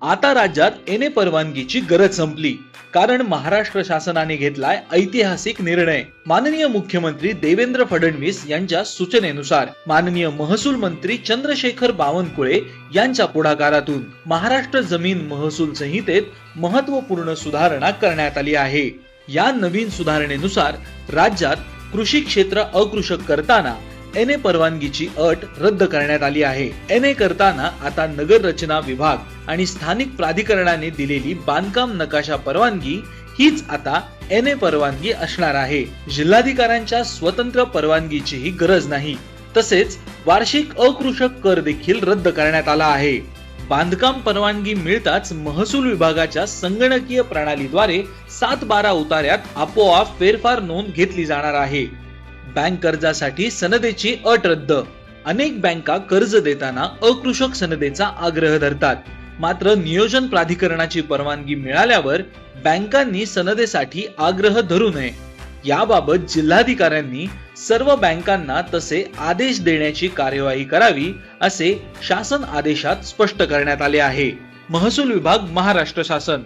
आता राज्यात एनए परवानगीची गरज संपली, कारण महाराष्ट्र शासनाने घेतलाय ऐतिहासिक निर्णय। माननीय मुख्यमंत्री देवेंद्र फडणवीस यांच्या सूचनेनुसार माननीय महसूल मंत्री चंद्रशेखर बावनकुळे यांच्या पुढाकारातून महाराष्ट्र जमीन महसूल संहितेत महत्त्वपूर्ण सुधारणा करण्यात आली आहे। या नवीन सुधारणेनुसार राज्यात कृषी क्षेत्र अकृषक करताना एनए परवानगीची अट रद्द करण्यात आली आहे। एनए करताना आता नगर रचना विभाग आणि स्थानिक प्राधिकरणाने दिलेली बांधकाम नकाशा परवानगी हीच आता एनए परवानगी असणार आहे। जिल्हाधिकाऱ्यांच्या स्वतंत्र परवानगीचीही गरज नाही। तसेच वार्षिक अकृषक कर देखील रद्द करण्यात आला आहे। बांधकाम परवानगी मिळताच महसूल विभागाच्या संगणकीय प्रणालीद्वारे 7/12 उतार्यात आपोआप फेरफार नोंद घेतली जाणार आहे। बँक कर्जासाठी सनदेची अट रद्द। अनेक बँका कर्ज देताना अकृषक सनदेचा आग्रह धरतात, मात्र नियोजन प्राधिकरणाची परवानगी मिळाल्यावर बँकांनी सनदेसाठी आग्रह धरू नये। याबाबत जिल्हाधिकाऱ्यांनी सर्व बँकांना तसे आदेश देण्याची कार्यवाही करावी, असे शासन आदेशात स्पष्ट करण्यात आले आहे। महसूल विभाग, महाराष्ट्र शासन।